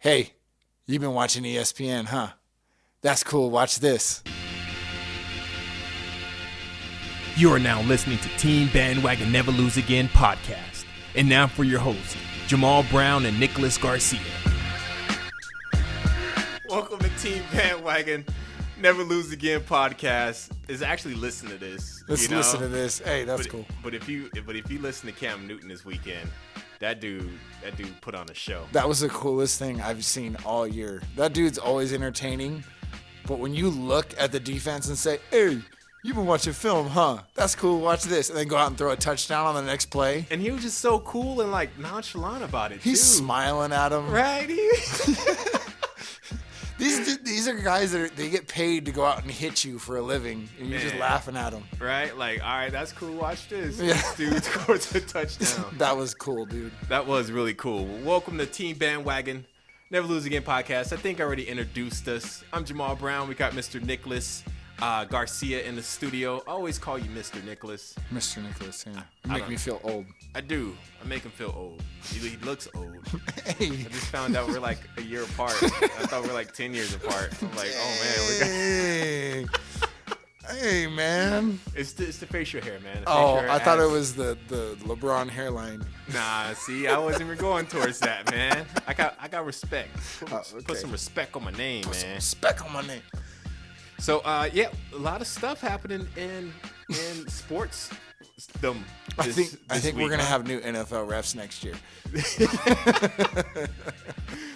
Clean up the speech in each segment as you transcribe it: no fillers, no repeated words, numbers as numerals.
Hey, you've been watching ESPN, huh? That's cool. Watch this. You are now listening to Team Bandwagon Never Lose Again podcast. And now for your hosts, Jamal Brown and Nicholas Garcia. Welcome to Team Bandwagon Never Lose Again podcast. Is actually listen to this. Listen to this. Hey, that's cool. But if you listen to Cam Newton this weekend, that dude put on a show. That was the coolest thing I've seen all year. That dude's always entertaining. But when you look at the defense and say, hey, you've been watching film, huh? That's cool. Watch this. And then go out and throw a touchdown on the next play. And he was just so cool and like nonchalant about it. He's smiling at him. Right? These are guys they get paid to go out and hit you for a living, and you're just laughing at them. Right? Like, all right, that's cool. Watch this. Yeah. Dude scores a touchdown. That was cool, dude. That was really cool. Well, welcome to Team Bandwagon Never Lose Again podcast. I think I already introduced us. I'm Jamal Brown. We got Mr. Nicholas Garcia in the studio. I always call you Mr. Nicholas. Mr. Nicholas, yeah. You make me feel old. I do. I make him feel old. He looks old. Hey. I just found out we're like a year apart. I thought we were like 10 years apart. I'm like, oh man. Hey, man. It's the facial hair, man. I thought it was the LeBron hairline. Nah, see, I wasn't even going towards that, man. I got respect. Put some respect on my name, man. Some respect on my name. So, yeah, a lot of stuff happening in sports. I think we're gonna have new NFL refs next year.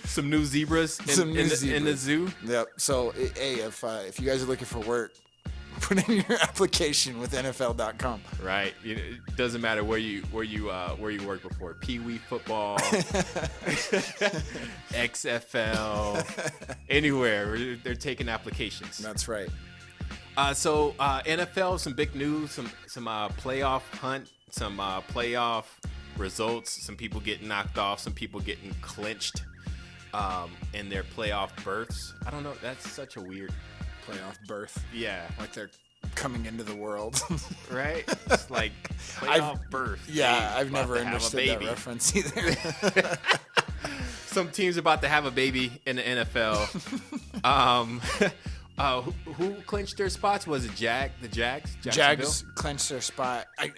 Some new zebras in the zoo. Yep. So, hey, if you guys are looking for work, put in your application with NFL.com. Right. It doesn't matter where you worked before. Pee Wee football, XFL, anywhere. They're taking applications. That's right. So NFL, some big news, some playoff hunt, some playoff results, some people getting knocked off, some people getting clinched in their playoff berths. I don't know. That's such a weird playoff berth. Yeah. Like they're coming into the world. Right? It's like playoff berth. Yeah, I've never understood that reference either. Some teams are about to have a baby in the NFL. Who clinched their spots? Was it the Jags? Jags clinched their spot. I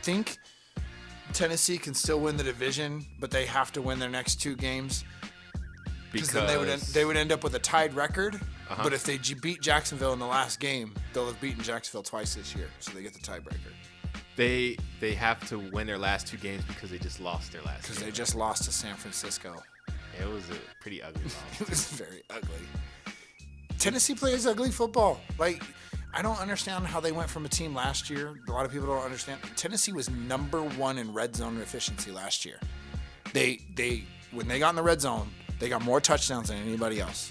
think Tennessee can still win the division, but they have to win their next two games. Because then they would end up with a tied record. Uh-huh. But if they beat Jacksonville in the last game, they'll have beaten Jacksonville twice this year, so they get the tiebreaker. They have to win their last two games because they just lost their last. Because they just lost to San Francisco. It was a pretty ugly loss. It was very ugly. Tennessee plays ugly football. Like, I don't understand how they went from a team last year. A lot of people don't understand. Tennessee was number one in red zone efficiency last year. When they got in the red zone, they got more touchdowns than anybody else.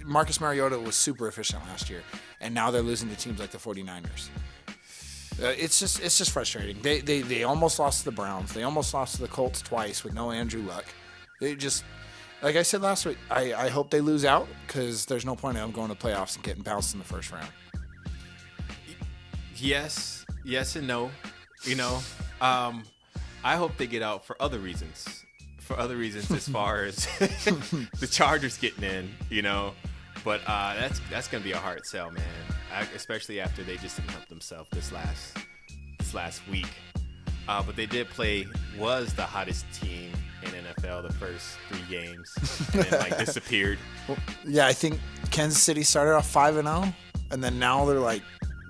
Marcus Mariota was super efficient last year, and now they're losing to teams like the 49ers. It's just frustrating. They almost lost to the Browns. They almost lost to the Colts twice with no Andrew Luck. They just, like I said last week, I hope they lose out because there's no point in them going to playoffs and getting bounced in the first round. Yes and no. I hope they get out for other reasons. As far as the Chargers getting in, but that's gonna be a hard sell, man. Especially after they just didn't help themselves this last week. But they did was the hottest team in NFL the first 3 games, and then disappeared. Well, yeah, I think Kansas City started off 5-0, and then now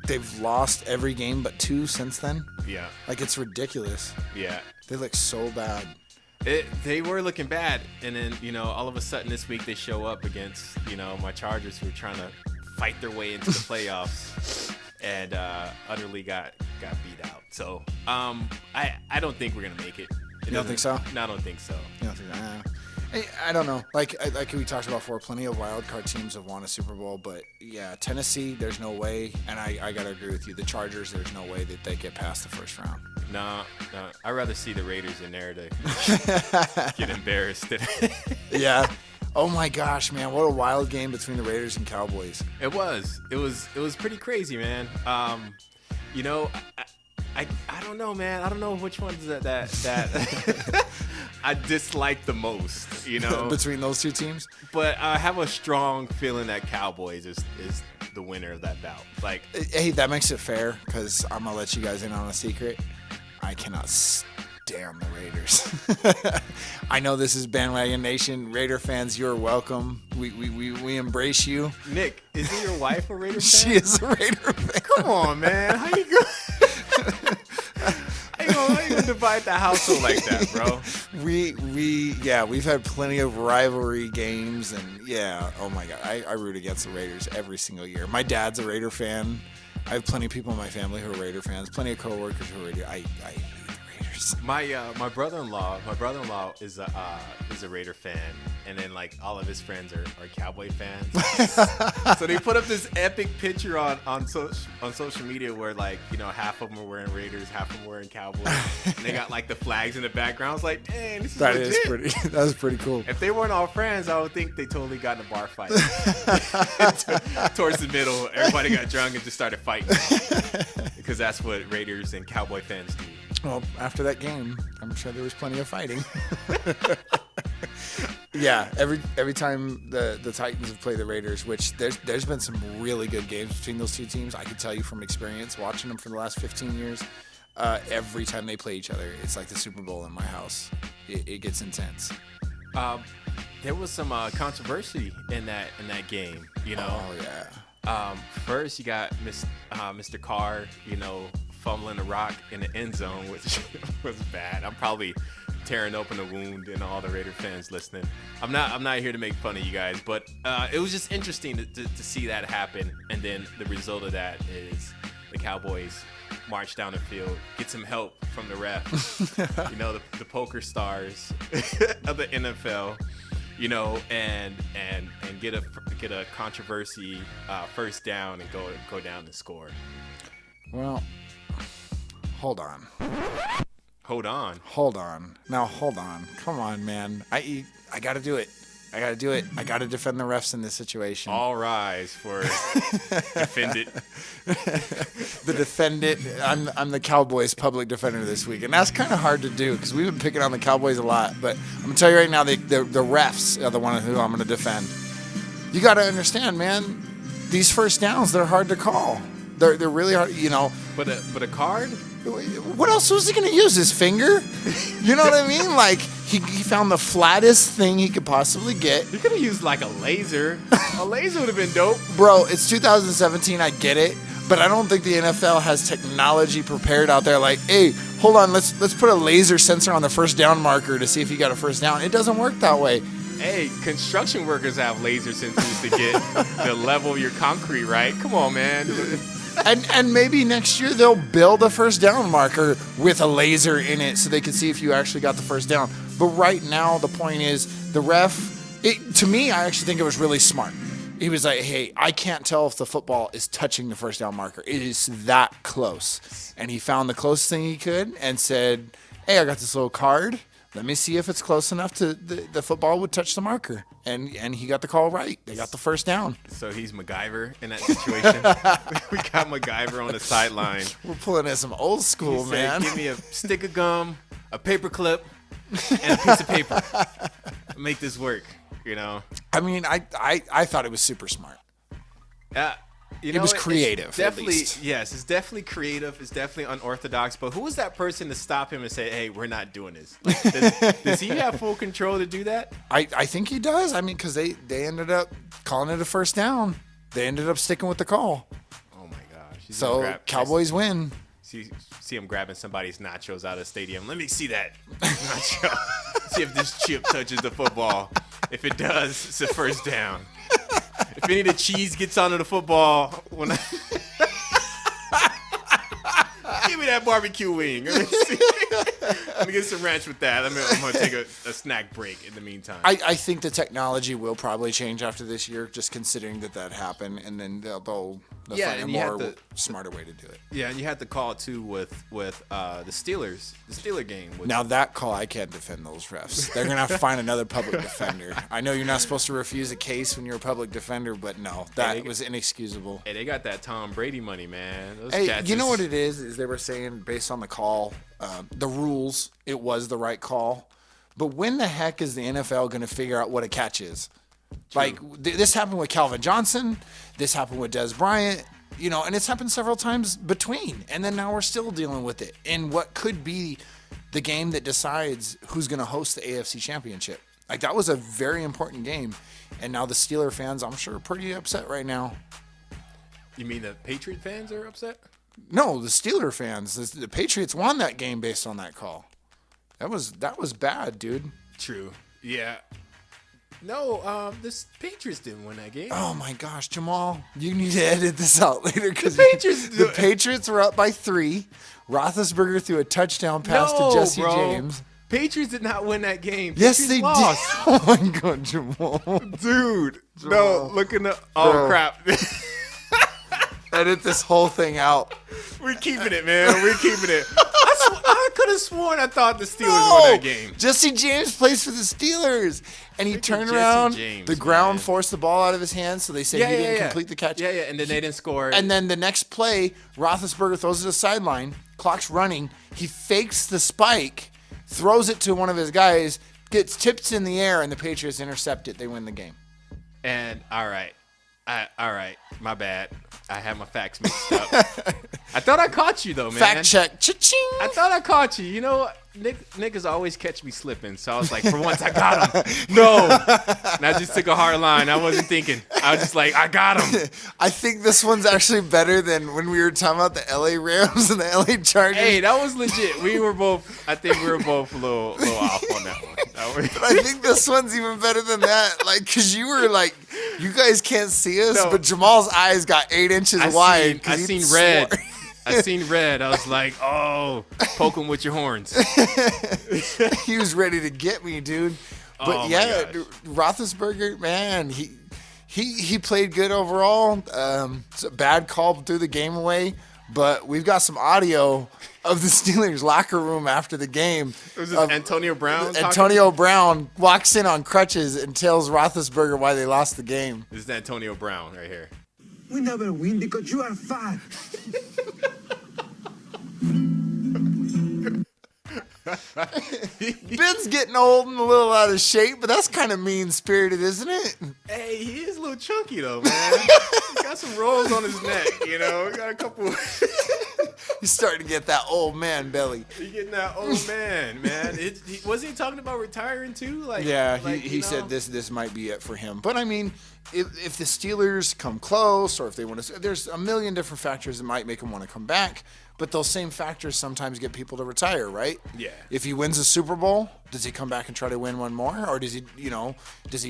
they've lost every game but 2 since then. Yeah, it's ridiculous. Yeah, they look so bad. They were looking bad, and then all of a sudden this week they show up against my Chargers, who are trying to fight their way into the playoffs, and utterly got beat out. So I don't think we're gonna make it. You don't think so? No, I don't think so. You don't think so? I don't know. Like we talked about before, plenty of wild card teams have won a Super Bowl, but yeah, Tennessee, there's no way, and I gotta agree with you. The Chargers, there's no way that they get past the first round. No. I'd rather see the Raiders in there to get embarrassed. Yeah. Oh my gosh, man! What a wild game between the Raiders and Cowboys. It was pretty crazy, man. I don't know, man. I don't know which ones that I dislike the most, you know. Between those two teams. But I have a strong feeling that Cowboys is the winner of that bout. Like, hey, that makes it fair because I'm gonna let you guys in on a secret. I cannot stand the Raiders. I know this is Bandwagon Nation. Raider fans, you're welcome. We embrace you. Nick, isn't your wife a Raider fan? She is a Raider fan. Come on, man. How you gonna divide the household like that, bro? We've had plenty of rivalry games, and oh my God, I root against the Raiders every single year. My dad's a Raider fan. I have plenty of people in my family who are Raider fans. Plenty of coworkers who are Raider. I hate the Raiders. My brother-in-law is a Raider fan, and then like all of his friends are Cowboy fans. So they put up this epic picture on social media where like, you know, half of them are wearing Raiders, half of them wearing Cowboys, and they got like the flags in the background. I was like, dang, this is legit. That was pretty cool. If they weren't all friends, I would think they totally got in a bar fight. Towards the middle, everybody got drunk and just started fighting because that's what Raiders and Cowboy fans do. Well, after that game, I'm sure there was plenty of fighting. Yeah, every time the Titans have played the Raiders, which there's been some really good games between those two teams. I can tell you from experience watching them for the last 15 years. Every time they play each other, it's like the Super Bowl in my house. It gets intense. There was some controversy in that game. You know. Oh yeah. First, you got Mr. Carr, you know, fumbling the rock in the end zone, which was bad. I'm probably tearing open a wound in all the Raider fans listening. I'm not here to make fun of you guys, but it was just interesting to see that happen. And then the result of that is the Cowboys march down the field, get some help from the ref, you know, the poker stars of the NFL, you know, and get a controversy first down and go down and score. Well, hold on. Now, hold on. Come on, man. I got to do it. I got to defend the refs in this situation. All rise for defend it. The defendant. I'm the Cowboys public defender this week, and that's kind of hard to do because we've been picking on the Cowboys a lot. But I'm gonna tell you right now, the refs are the one who I'm gonna defend. You got to understand, man. These first downs, they're hard to call. They're really hard, you know. But a card? What else was he going to use? His finger? You know what I mean? Like, he found the flattest thing he could possibly get. He could have used, like, a laser. A laser would have been dope. Bro, it's 2017. I get it. But I don't think the NFL has technology prepared out there. Like, hey, hold on. Let's put a laser sensor on the first down marker to see if you got a first down. It doesn't work that way. Hey, construction workers have laser sensors to get the level of your concrete right. Come on, man. And maybe next year they'll build a first down marker with a laser in it so they can see if you actually got the first down. But right now, the point is the ref, to me, I actually think it was really smart. He was like, hey, I can't tell if the football is touching the first down marker. It is that close. And he found the closest thing he could and said, hey, I got this little card. Let me see if it's close enough to the football would touch the marker. And he got the call right. They got the first down. So he's MacGyver in that situation. We got MacGyver on the sideline. We're pulling in some old school, He man. said, give me a stick of gum, a paper clip, and a piece of paper. Make this work, you know? I mean, I thought it was super smart. It was creative, Definitely, at least. Yes, it's definitely creative. It's definitely unorthodox. But who was that person to stop him and say, "Hey, we're not doing this"? Like, does he have full control to do that? I think he does. I mean, because they ended up calling it a first down. They ended up sticking with the call. Oh my gosh! So Cowboys win. See him grabbing somebody's nachos out of the stadium. Let me see that nacho. See if this chip touches the football. If it does, it's a first down. If any of the cheese gets onto the football, give me that barbecue wing. Let me get some ranch with that. I'm going to take a snack break in the meantime. I think the technology will probably change after this year, just considering that happened, and then they'll find a more smarter way to do it. Yeah, and you had the call too with the Steelers, the Steeler game. Now that call, I can't defend those refs. They're gonna have to find another public defender. I know you're not supposed to refuse a case when you're a public defender, but no, that was inexcusable. Hey, they got that Tom Brady money, man. Hey, you know what it is? Is they were saying based on the call, the rules, it was the right call. But when the heck is the NFL going to figure out what a catch is? Like, this happened with Calvin Johnson. This happened with Des Bryant. You know, and it's happened several times between. And then now we're still dealing with it in what could be the game that decides who's going to host the AFC Championship. Like, that was a very important game. And now the Steeler fans, I'm sure, are pretty upset right now. You mean the Patriot fans are upset? No, the Steeler fans. The Patriots won that game based on that call. That was bad, dude. True. Yeah. No, the Patriots didn't win that game. Oh my gosh, Jamal, you need to edit this out later because The Patriots were up by 3. Roethlisberger threw a touchdown pass to Jesse James. Patriots did not win that game. Yes, Patriots they lost. did. Oh my god, Jamal. Dude. Jamal. No, looking up. Oh, Bro. crap. Edit this whole thing out. We're keeping it, man. We're keeping it. I could have sworn I thought the Steelers won that game. Jesse James plays for the Steelers. And he turned Jesse around. James, the ground man. forced the ball out of his hands, so they say he didn't complete the catch. Yeah, and then they didn't score. And then the next play, Roethlisberger throws it to the sideline. Clock's running. He fakes the spike, throws it to one of his guys, gets tipped in the air, and the Patriots intercept it. They win the game. And all right, my bad. I had my facts mixed up. I thought I caught you though, man. Fact check. Cha-ching. I thought I caught you. You know what? Nick has always catch me slipping, so I was like, for once I got him. No, and I just took a hard line. I wasn't thinking. I was just like, I got him. I think this one's actually better than when we were talking about the LA Rams and the LA Chargers. Hey, that was legit. We were both. I think we were both a little off on that one. But I think this one's even better than that. Like, because you were like, you guys can't see us, No. but Jamal's eyes got 8 inches wide. I seen red. I seen red. I was like, oh, poke him with your horns. He was ready to get me, dude. But Oh, my yeah, gosh. Roethlisberger, man, he played good overall. It's a bad call threw the game away, but we've got some audio of the Steelers locker room after the game. Was this Antonio Brown? Antonio Brown walks in on crutches and tells Roethlisberger why they lost the game. This is Antonio Brown right here. We never win because you are fat. Ben's getting old and a little out of shape, but that's kind of mean-spirited, isn't it? Hey, he is a little chunky though, man. He got some rolls on his neck, you know. He got a couple. He's starting to get that old man belly. He getting that old man. Wasn't he talking about retiring too? Like, Yeah, like, he you said know? this might be it for him. But I mean, if the Steelers come close, or if they want to, there's a million different factors that might make him want to come back. But those same factors sometimes get people to retire, right? Yeah. If he wins a Super Bowl, does he come back and try to win one more, or does he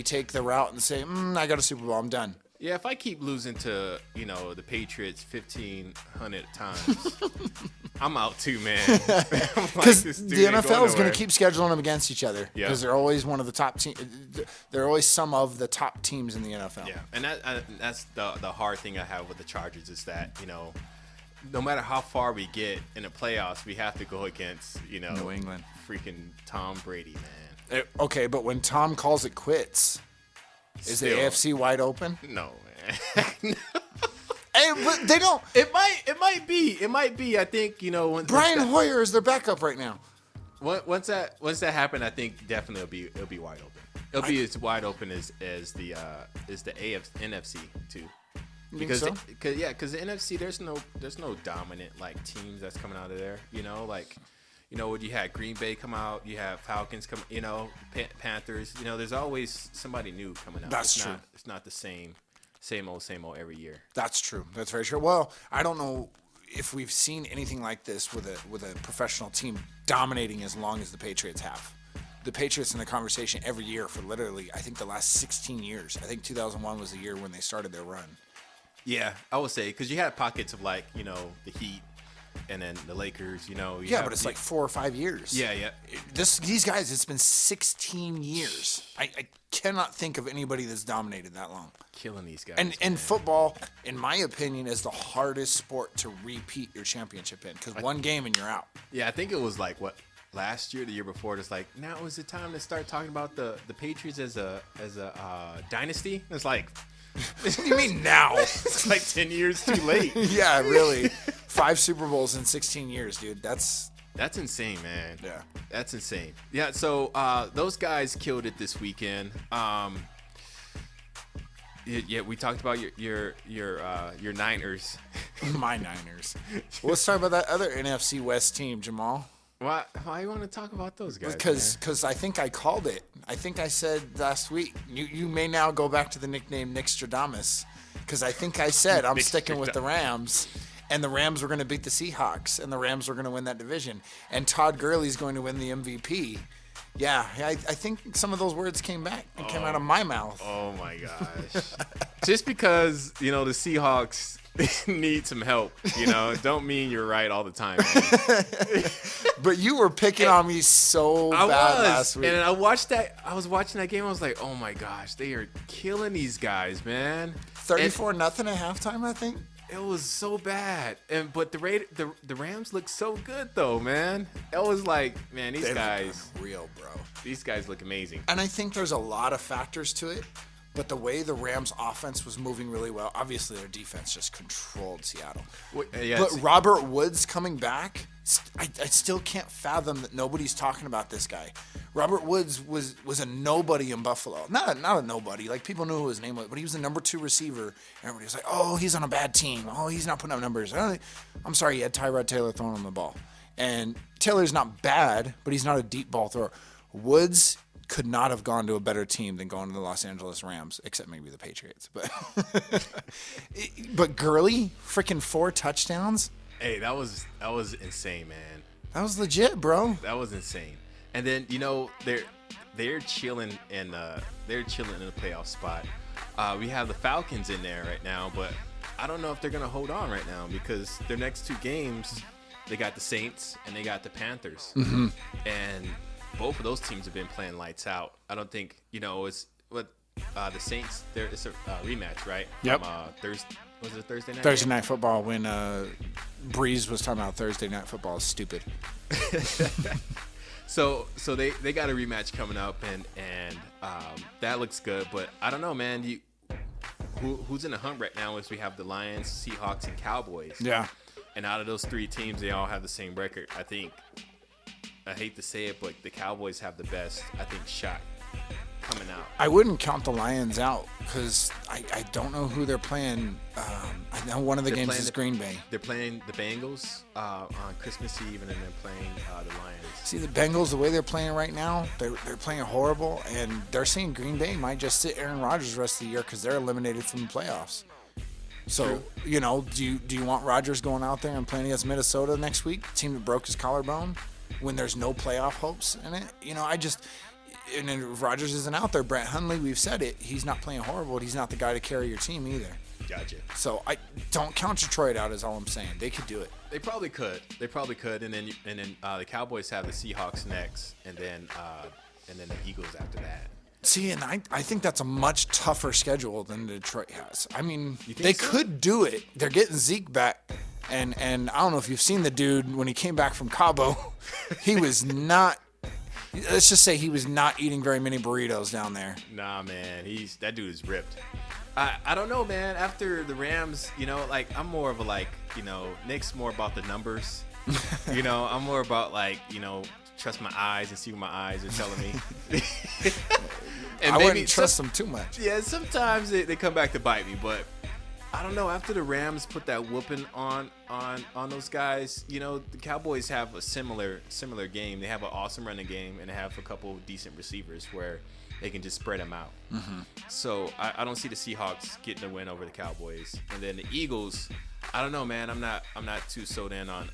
take the route and say, I got a Super Bowl, I'm done? Yeah, if I keep losing to, the Patriots 1,500 times, I'm out too, man. Because the NFL is going to keep scheduling them against each other. Yeah. Because they're always one of the top teams. They're always some of the top teams in the NFL. Yeah, and that's the hard thing I have with the Chargers is that, no matter how far we get in the playoffs, we have to go against, New England. Freaking Tom Brady, man. Okay, but when Tom calls it quits, is the Still. AFC wide open? No, man. Hey, but they don't. It might be. I think, when Brian Hoyer is their backup right now. once that happens, I think definitely it'll be wide open. It'll be as wide open as the NFC too. You think Because so? because the NFC there's no dominant like teams that's coming out of there. When you had Green Bay come out, you have Falcons come, Panthers. There's always somebody new coming out. That's true. It's not the same old every year. That's true. That's very true. Well, I don't know if we've seen anything like this with a professional team dominating as long as the Patriots have. The Patriots in the conversation every year for literally, I think, the last 16 years. I think 2001 was the year when they started their run. Yeah, I would say because you had pockets of like the Heat and then the Lakers. But it's like 4 or 5 years. Yeah. These guys, it's been 16 years. I cannot think of anybody that's dominated that long. Killing these guys. And football, in my opinion, is the hardest sport to repeat your championship in because one game and you're out. Yeah, I think it was like last year, the year before. It's like now is the time to start talking about the Patriots as a dynasty. It's like. What do you mean now? It's like 10 years too late. Yeah, really. 5 Super Bowls in 16 years, dude. That's That's insane, man. Yeah. That's insane. Yeah, so those guys killed it this weekend. Yeah, we talked about your Niners. My Niners. Well, let's talk about that other NFC West team, Jamal. Why you want to talk about those guys? Because I think I called it. I think I said last week. You may now go back to the nickname Nickstradamus, because I think I said I'm sticking with the Rams, and the Rams were going to beat the Seahawks, and the Rams were going to win that division, and Todd Gurley's going to win the MVP. Yeah, I think some of those words came back and came out of my mouth. Oh my gosh! Just because the Seahawks need some help, don't mean you're right all the time. Man. But you were picking on me so bad last week. And I was watching that game. I was like, oh my gosh, they are killing these guys, man. 34-0 at halftime, I think. It was so bad, but the Rams look so good though, man. It was like, man, these guys look real, bro. These guys look amazing. And I think there's a lot of factors to it, but the way the Rams' offense was moving really well, obviously their defense just controlled Seattle. But Robert Woods coming back, I still can't fathom that nobody's talking about this guy. Robert Woods was a nobody in Buffalo. Not a nobody. Like, people knew who his name was, but he was the number 2 receiver. Everybody was like, oh, he's on a bad team. Oh, he's not putting up numbers. I'm sorry, he had Tyrod Taylor throwing him the ball. And Taylor's not bad, but he's not a deep ball thrower. Woods could not have gone to a better team than going to the Los Angeles Rams, except maybe the Patriots. But Gurley, freaking 4 touchdowns. Hey, that was insane, man. That was legit, bro. That was insane. And then they're chilling in a playoff spot. We have the Falcons in there right now, but I don't know if they're gonna hold on right now, because their next 2 games, they got the Saints and they got the Panthers, and both of those teams have been playing lights out. I don't think it's what the Saints. It's a rematch, right? Yep. Was it Thursday night? Thursday night football, when Breeze was talking about Thursday night football is stupid. So they got a rematch coming up, and that looks good. But I don't know, man. Who's in the hunt right now is we have the Lions, Seahawks, and Cowboys. Yeah. And out of those 3 teams, they all have the same record. I think, I hate to say it, but the Cowboys have the best, I think, shot coming out. I wouldn't count the Lions out, because I don't know who they're playing. I know one of the games is Green Bay. They're playing the Bengals on Christmas Eve, and then they're playing the Lions. See, the Bengals, the way they're playing right now, they're playing horrible, and they're saying Green Bay might just sit Aaron Rodgers the rest of the year because they're eliminated from the playoffs. So, do you want Rodgers going out there and playing against Minnesota next week, the team that broke his collarbone, when there's no playoff hopes in it? And then if Rodgers isn't out there, Brett Hundley, we've said it, he's not playing horrible, but he's not the guy to carry your team either. Gotcha. So I don't count Detroit out, is all I'm saying. They could do it. They probably could. And then the Cowboys have the Seahawks next, and then the Eagles after that. See, and I think that's a much tougher schedule than Detroit has. I mean, they so? could do it. They're getting Zeke back. And I don't know if you've seen the dude when he came back from Cabo. He was not, let's just say he was not eating very many burritos down there. Nah, man. That dude is ripped. I don't know, man. After the Rams, I'm more of a Nick's more about the numbers. I'm more about trust my eyes and see what my eyes are telling me. And I wouldn't trust them too much. Yeah, sometimes they come back to bite me, but I don't know. After the Rams put that whooping on those guys, the Cowboys have a similar game. They have an awesome running game, and they have a couple of decent receivers where they can just spread them out. Mm-hmm. So I don't see the Seahawks getting a win over the Cowboys, and then the Eagles. I don't know, man. I'm not too sold in on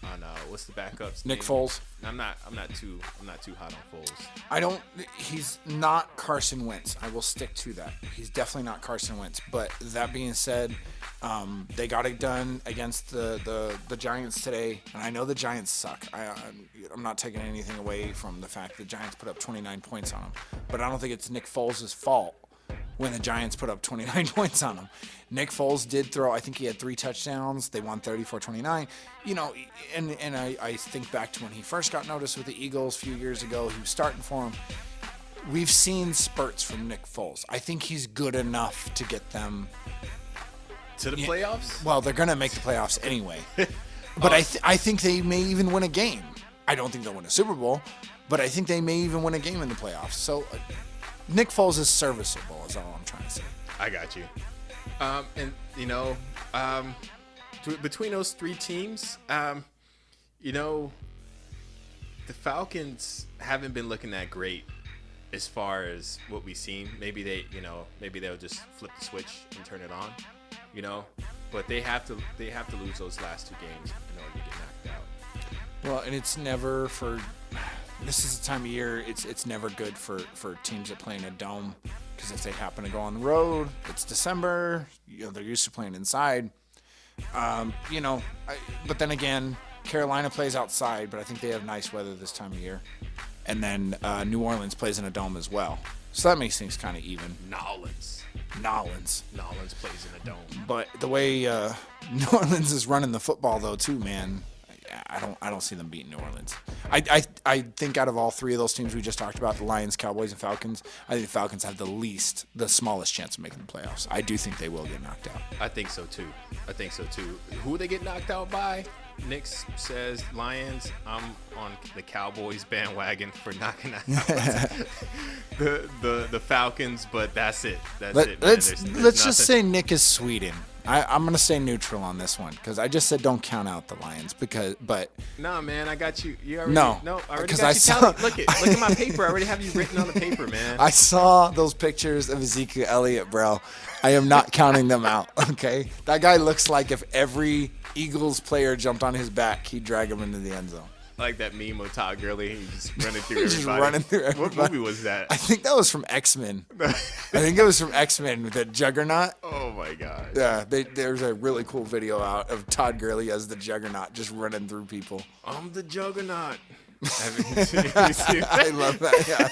what's the backup's Nick name? Foles. I'm not too hot on Foles. He's not Carson Wentz. I will stick to that. He's definitely not Carson Wentz. But that being said, they got it done against the Giants today, and I know the Giants suck. I'm not taking anything away from the fact the Giants put up 29 points on them, but I don't think it's Nick Foles' fault when the Giants put up 29 points on them. Nick Foles did throw, I think he had 3 touchdowns. They won 34-29. And I think back to when he first got noticed with the Eagles a few years ago. He was starting for them. We've seen spurts from Nick Foles. I think he's good enough to get them to the playoffs. Well, they're going to make the playoffs anyway. But I think they may even win a game. I don't think they'll win a Super Bowl, but I think they may even win a game in the playoffs. So Nick Foles is serviceable, is all I'm trying to say. I got you. And between those three teams, the Falcons haven't been looking that great as far as what we've seen. Maybe they'll just flip the switch and turn it on, But they have to lose those last two games in order to get knocked out. Well, and it's never this is the time of year, it's never good for teams that play in a dome, because if they happen to go on the road, it's December, they're used to playing inside. But then again, Carolina plays outside, but I think they have nice weather this time of year. And then New Orleans plays in a dome as well. So that makes things kind of even. Nolans plays in a dome. But the way New Orleans is running the football, though, too, man, I don't see them beating New Orleans. I think out of all three of those teams we just talked about, the Lions, Cowboys, and Falcons, I think the Falcons have the smallest chance of making the playoffs. I do think they will get knocked out. I think so too. Who they get knocked out by? Nick says Lions. I'm on the Cowboys bandwagon for knocking out the Falcons, but that's it. Let's just say Nick is Sweden. I'm going to stay neutral on this one, because I just said don't count out the Lions, but nah, man, I got you. You already no, I already got you. Look at my paper. I already have you written on the paper, man. I saw those pictures of Ezekiel Elliott, bro. I am not counting them out. Okay, that guy looks like if every Eagles player jumped on his back, he'd drag him into the end zone. Like that meme of Todd Gurley, he's just running through everybody. Just running through everybody. What movie was that? I think that was from X-Men. I think it was from X-Men with the Juggernaut. Oh my god. Yeah, there's a really cool video out of Todd Gurley as the Juggernaut just running through people. I'm the Juggernaut. I love that. Yeah.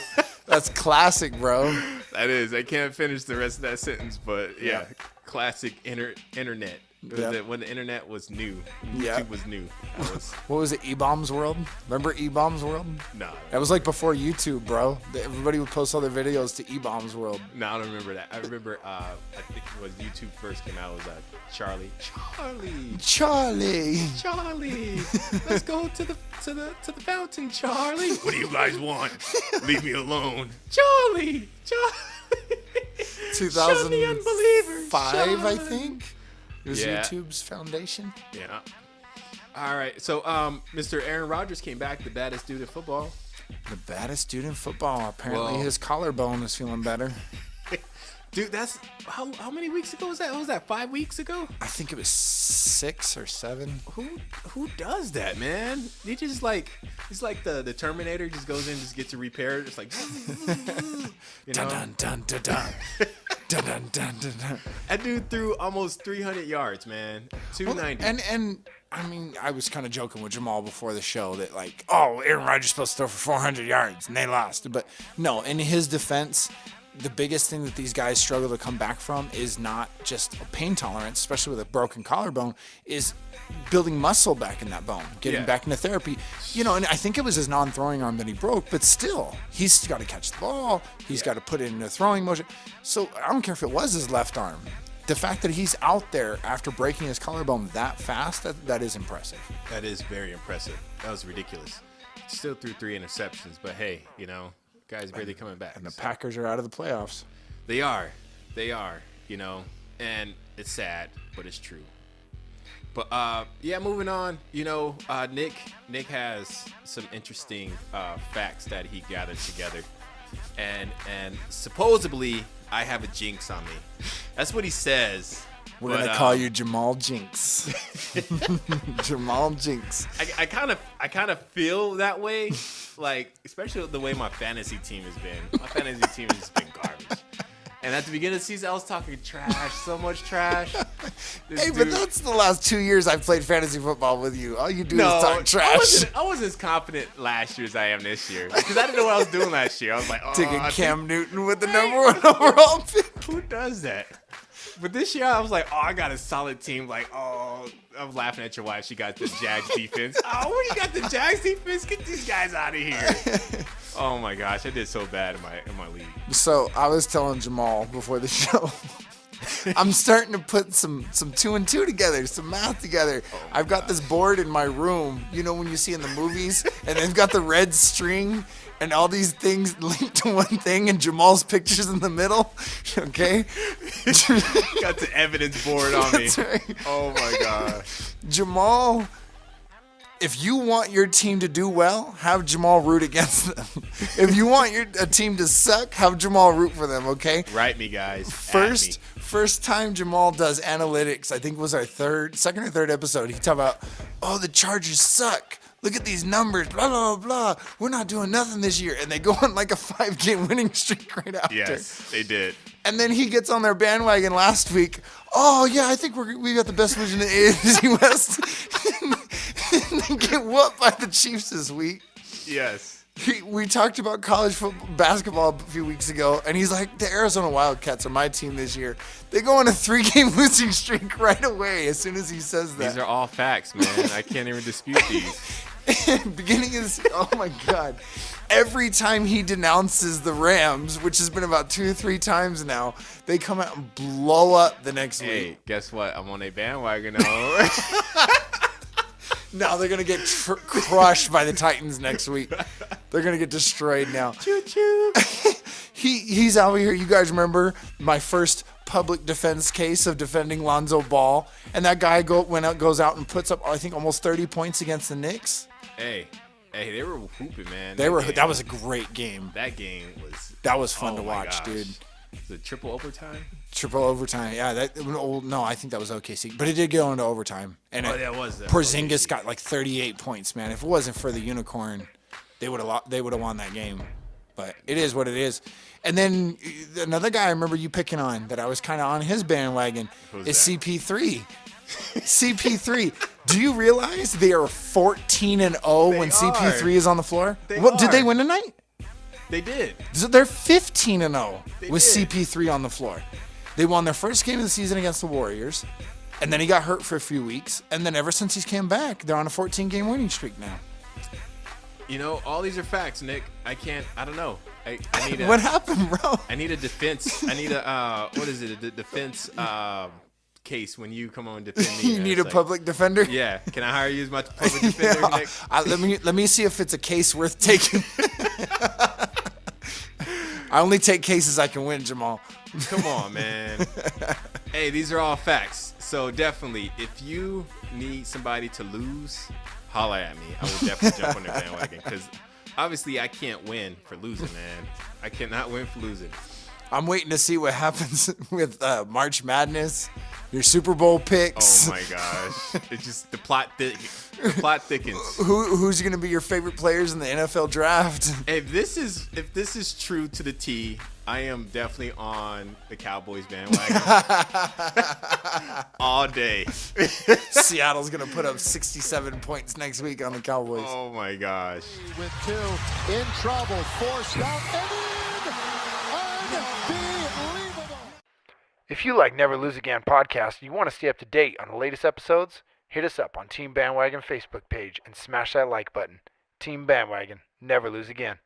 That's classic, bro. That is. I can't finish the rest of that sentence, but yeah. Classic internet. Yep. When the internet was new. Yep. YouTube was new. What was it? E-Bombs World? Remember E-Bombs World? No. That was like before YouTube, bro. Everybody would post all their videos to E-Bombs World. No, I don't remember that. I remember, I think it was YouTube first came out. It was Charlie. Let's go to the fountain, Charlie. What do you guys want? Leave me alone. Charlie. 2005, I think. It was YouTube's foundation. Yeah. All right. So, Mr. Aaron Rodgers came back, the baddest dude in football. The baddest dude in football. Apparently, his collarbone is feeling better. Dude, that's how many weeks ago was that? Was that 5 weeks ago? I think it was 6 or 7. Who does that, man? He just he's like the Terminator. Just goes in, just gets it repaired. It's like, dun dun dun dun dun. Dun, dun, dun, dun, dun. That dude threw almost 300 yards, man. 290. And I mean, I was kind of joking with Jamal before the show that Aaron Rodgers is supposed to throw for 400 yards and they lost. But no, in his defense, the biggest thing that these guys struggle to come back from is not just a pain tolerance, especially with a broken collarbone, is building muscle back in that bone, getting back into therapy. And I think it was his non-throwing arm that he broke, but still, he's got to catch the ball. He's got to put it in a throwing motion. So I don't care if it was his left arm. The fact that he's out there after breaking his collarbone that fast, that is impressive. That is very impressive. That was ridiculous. Still threw 3 interceptions, but hey, guys barely coming back. And the Packers are out of the playoffs. They are, and it's sad, but it's true. But moving on, Nick has some interesting facts that he gathered together, and supposedly I have a jinx on me. That's what he says. We're gonna call you Jamal Jinx. Jamal Jinx. I kind of feel that way, especially the way my fantasy team has been. My fantasy team has been garbage. And at the beginning of the season, I was talking trash, so much trash. But that's the last 2 years I've played fantasy football with you. All you do is talk trash. I wasn't as confident last year as I am this year. Because I didn't know what I was doing last year. I was like, taking Cam Newton with the number 1 overall pick. Who does that? But this year, I was like, I got a solid team. I'm laughing at your wife. She got the Jags defense. Where you got the Jags defense? Get these guys out of here. Oh, my gosh. I did so bad in my league. So I was telling Jamal before the show I'm starting to put some 2 and 2 together, some math together. I've got this board in my room, when you see in the movies, and they've got the red string and all these things linked to one thing, and Jamal's pictures in the middle. Okay? Got the evidence board on me. That's right. Oh my god. Jamal, if you want your team to do well, have Jamal root against them. If you want a team to suck, have Jamal root for them, okay? Write me, guys. First time Jamal does analytics, I think it was our second or third episode, he talked about, the Chargers suck. Look at these numbers, blah, blah, blah. We're not doing nothing this year. And they go on like a 5-game winning streak right after. Yes, they did. And then he gets on their bandwagon last week. Oh, yeah, I think we got the best division in the AFC West. And they get whooped by the Chiefs this week. Yes. We talked about college basketball a few weeks ago, and he's like, the Arizona Wildcats are my team this year. They go on a 3-game losing streak right away as soon as he says that. These are all facts, man. I can't even dispute these. Beginning of this, oh my God. Every time he denounces the Rams, which has been about 2 or 3 times now, they come out and blow up the next Hey, week. guess what? I'm on a bandwagon now. Now they're going to get crushed by the Titans next week. They're going to get destroyed now. Choo-choo. He's out here. You guys remember my first public defense case of defending Lonzo Ball? And that guy goes out and puts up, I think, almost 30 points against the Knicks. Hey, they were hooping, man. That was a great game. That game was. That was fun to my watch, gosh. dude. Was it triple overtime? Triple overtime. Yeah, no, I think that was OKC. But it did go into overtime. And that was that. Porzingis got like 38 points, man. If it wasn't for the unicorn, they would have won that game. But it is what it is. And then another guy I remember you picking on that I was kind of on his bandwagon is CP3. CP3. Do you realize they are 14-0 when CP3 is on the floor? Did they win tonight? They did. So they're 15-0 with did. CP3 on the floor. They won their first game of the season against the Warriors, and then he got hurt for a few weeks, and then ever since he's came back, they're on a 14-game winning streak now. All these are facts, Nick. I don't know. I need What happened, bro? I need a defense. I need a what is it? A defense case when you come on and defend me. You need a public defender? Yeah. Can I hire you as my public defender, Nick? Let me see if it's a case worth taking. I only take cases I can win, Jamal. Come on, man. Hey, these are all facts. So definitely, if you need somebody to lose, holla at me. I will definitely jump on their bandwagon because obviously I can't win for losing, man. I cannot win for losing. I'm waiting to see what happens with March Madness, your Super Bowl picks. Oh my gosh! It's just the plot thickens. Who's going to be your favorite players in the NFL draft? If this is true to the T, I am definitely on the Cowboys bandwagon all day. Seattle's going to put up 67 points next week on the Cowboys. Oh my gosh! With 2 in trouble, forced out, and in! Unbelievable! If you like Never Lose Again podcast and you want to stay up to date on the latest episodes, hit us up on Team Bandwagon Facebook page and smash that like button. Team Bandwagon, never lose again.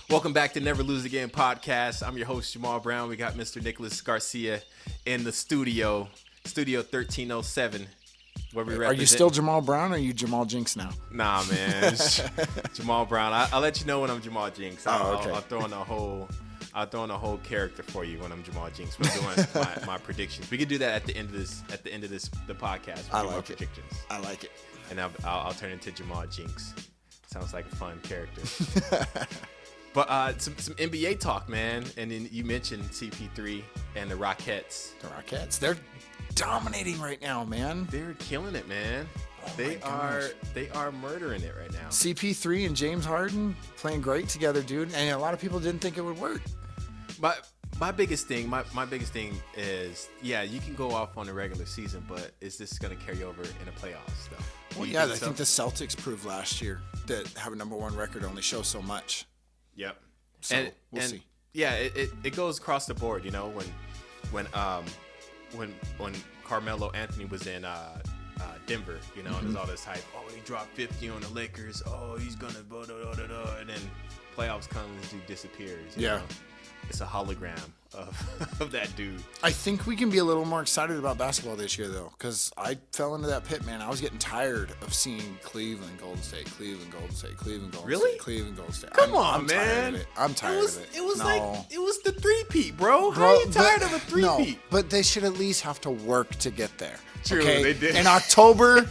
Welcome back to Never Lose Again podcast. I'm your host, Jamal Brown. We got Mr. Nicholas Garcia in the studio 1307. Where we Are you still Jamal Brown or are you Jamal Jinx now? Nah, man. Jamal Brown. I'll let you know when I'm Jamal Jinx. Okay. I'll throw in a whole character for you when I'm Jamal Jinx. We're doing my predictions. We can do that at the end of the podcast. I like it. I like it. And I'll turn into Jamal Jinx. Sounds like a fun character. But some NBA talk, man. And then you mentioned CP3 and the Rockets. The Rockets, they're dominating right now, man. They're killing it, man. Oh they are murdering it right now. CP3 and James Harden playing great together, dude. And a lot of people didn't think it would work. My biggest thing is, yeah, you can go off on the regular season, but is this going to carry over in the playoffs, though? Well, yeah, I think the Celtics proved last year that having a #1 record only shows so much. Yep. So we'll see. Yeah, it goes across the board. You know, when Carmelo Anthony was in Denver, you know, and there's all this hype. Oh, he dropped 50 on the Lakers. Oh, he's gonna blah, blah, blah, blah, blah. And then playoffs comes and dude disappears. You know? It's a hologram of that dude. I think we can be a little more excited about basketball this year, though, because I fell into that pit, man. I was getting tired of seeing Cleveland, Golden State, Cleveland, Golden State, Cleveland, Golden Really? State, Cleveland, Golden State. Come on, I'm man. Tired of it. I'm tired of it. It was No. like it was the three-peat, bro. How are you tired of a three-peat? No, but they should at least have to work to get there. True, okay? they did. In October,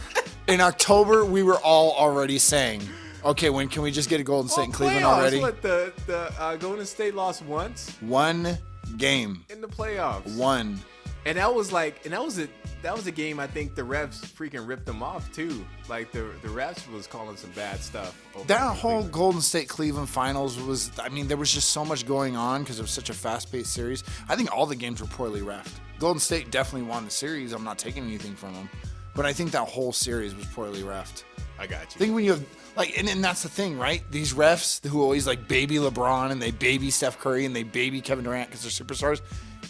we were all already saying, okay, when can we just get a Golden State and Cleveland playoffs, already? What the Golden State lost once One game. in the playoffs. One. And that was a game I think the refs freaking ripped them off too. Like the refs was calling some bad stuff. That whole Golden State Cleveland finals was, I mean, there was just so much going on because it was such a fast-paced series. I think all the games were poorly reffed. Golden State definitely won the series. I'm not taking anything from them. But I think that whole series was poorly reffed. I got you. I think when you have, like, and that's the thing, right? These refs who always, like, baby LeBron and they baby Steph Curry and they baby Kevin Durant because they're superstars,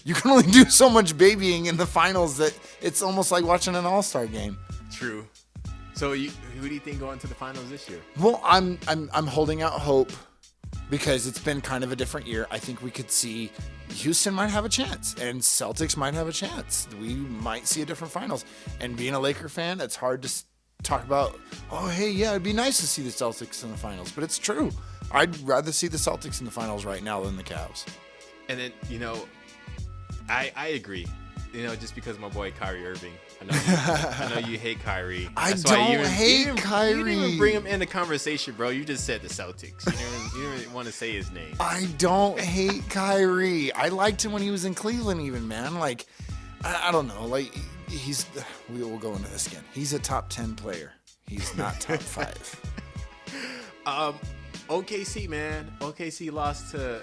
you can only do so much babying in the finals that it's almost like watching an all-star game. True. So who do you think going to the finals this year? Well, I'm holding out hope because it's been kind of a different year. I think we could see Houston might have a chance and Celtics might have a chance. We might see a different finals. And being a Laker fan, it's hard to talk about, oh, hey, yeah, it'd be nice to see the Celtics in the finals. But it's true. I'd rather see the Celtics in the finals right now than the Cavs. And then, I agree. Just because my boy Kyrie Irving. I know you hate Kyrie. That's why you hate Kyrie. You didn't even bring him in the conversation, bro. You just said the Celtics. You didn't even want to say his name. I don't hate Kyrie. I liked him when he was in Cleveland even, man. Like, I don't know. Like, we will go into this again. He's a top 10 player. He's not top 5. OKC, man. OKC lost to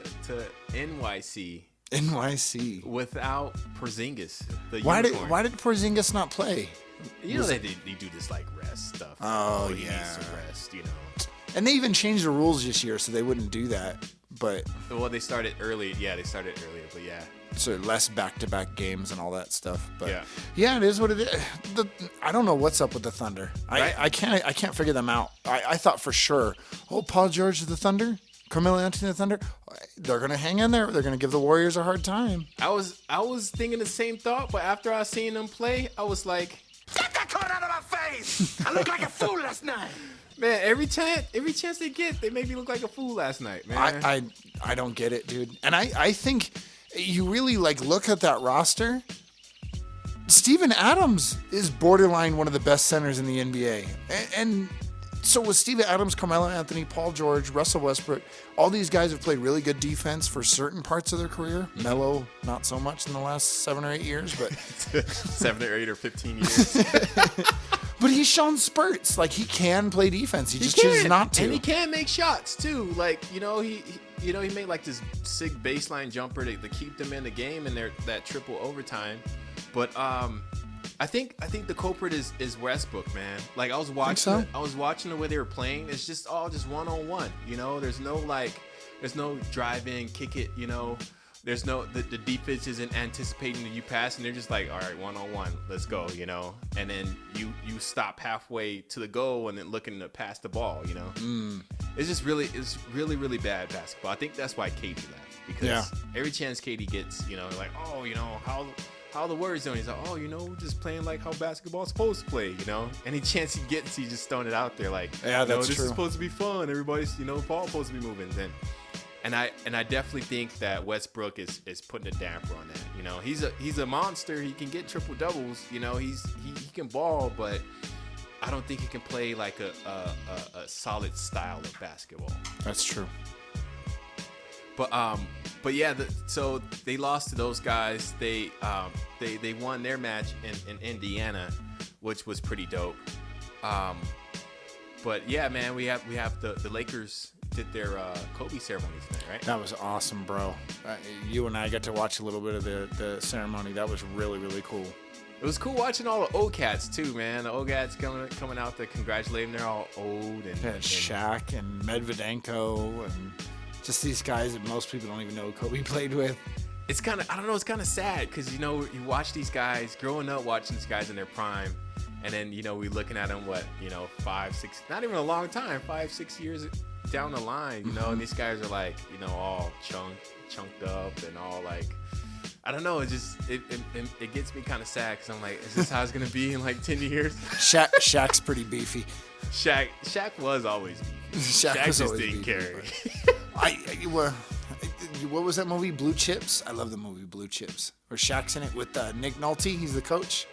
NYC. NYC. Without Porzingis, the Why unicorn. did Porzingis not play? They do this like rest stuff. Oh, He yeah. needs to rest, And they even changed the rules this year so they wouldn't do that. But Well, they started early. Yeah, they started earlier, but yeah. so less back-to-back games and all that stuff. But Yeah. it is what it is. I don't know what's up with the Thunder. Right. I can't figure them out. I thought for sure, Paul George is the Thunder, Carmelo Anthony the Thunder. They're gonna hang in there. They're gonna give the Warriors a hard time. I was thinking the same thought, but after I seen them play, I was like, Get that card out of my face! I looked like a fool last night. man, every chance they get, they make me look like a fool last night, man. I don't get it, dude. And I think you really look at that roster. Steven Adams is borderline one of the best centers in the NBA. And so with Steven Adams, Carmelo Anthony, Paul George, Russell Westbrook, all these guys have played really good defense for certain parts of their career. Melo, not so much in the last 7 or 8 years, but 7 or 8 or 15 years. but he's shown spurts. Like, he can play defense. He just chooses not to. And he can make shots too. Like, he made like this sick baseline jumper to keep them in the game in that triple overtime. But I think the culprit is Westbrook, man. Like, I was watching the way they were playing. It's just all just one-on-one. There's no drive in, kick it. There's no the defense isn't anticipating that you pass, and they're just like, all right, one-on-one, let's go. And then you stop halfway to the goal and then looking to pass the ball. It's really bad basketball. I think that's why KD left, because every chance KD gets, like, how the Warriors doing? He's like, just playing like how basketball's supposed to play, Any chance he gets, he's just throwing it out there like, that's this true. is supposed to be fun. Everybody's, ball's supposed to be moving. And I definitely think that Westbrook is putting a damper on that. He's a monster. He can get triple doubles. He can ball, but I don't think he can play like a solid style of basketball. That's true. But yeah, so they lost to those guys. They won their match in Indiana, which was pretty dope. But yeah, man, we have the Lakers did their Kobe ceremony tonight, right? That was awesome, bro. You and I got to watch a little bit of the ceremony. That was really, really cool. It was cool watching all the old cats too, man. The old cats coming out to congratulate them. They're all old and Shaq and Medvedenko and just these guys that most people don't even know Kobe played with. It's kind of, I don't know, it's kind of sad because, you watch these guys, growing up watching these guys in their prime, And then, we looking at them, 5, 6, not even a long time, 5, 6 years down the line, and these guys are like, all chunked up and all like, I don't know. It just, it gets me kind of sad because I'm like, is this how it's going to be in like 10 years? Shaq's pretty beefy. Shaq was always beefy. Shaq was just always didn't beefy, care. What was that movie, Blue Chips? I love the movie Blue Chips. Where Shaq's in it with Nick Nolte. He's the coach.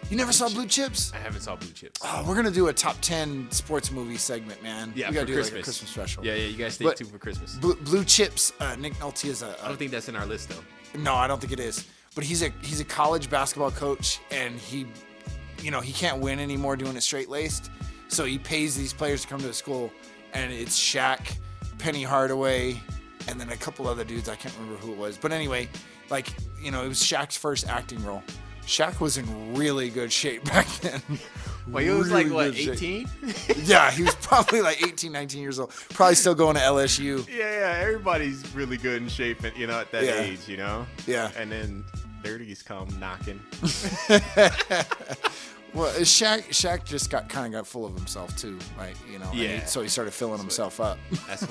You never saw Blue Chips? I haven't saw Blue Chips. Oh, we're going to do a top 10 sports movie segment, man. Yeah, we got for to do Christmas. like a Christmas special. Yeah, you guys stay tuned for Christmas. Blue Chips, Nick Nolte is I don't think that's in our list, though. No, I don't think it is. But he's a college basketball coach, and he can't win anymore doing it straight-laced. So he pays these players to come to the school, and it's Shaq, Penny Hardaway, and then a couple other dudes. I can't remember who it was. But anyway, it was Shaq's first acting role. Shaq was in really good shape back then. Well, he was like, what, 18? Yeah, he was probably like 18, 19 years old. Probably still going to LSU. Yeah, everybody's really good in shape, at that age, Yeah. And then 30s come knocking. Well, Shaq just got full of himself too, like Yeah. so he started filling himself up. That's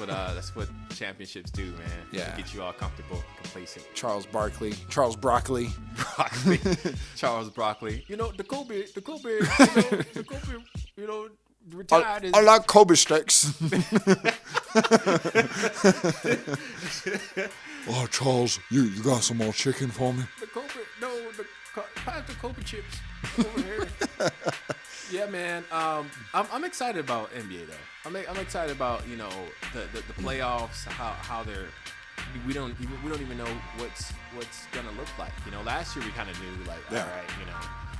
what championships do, man. Yeah. To get you all comfortable, complacent. Charles Broccoli. Charles Broccoli. The Kobe, retired. I like Kobe sticks. Oh, Charles, you got some more chicken for me? Pass the Kobe chips over here. Yeah, man. I'm excited about NBA though. I'm excited about the playoffs. How they're. We don't even know what's gonna look like. Last year we kind of knew all right,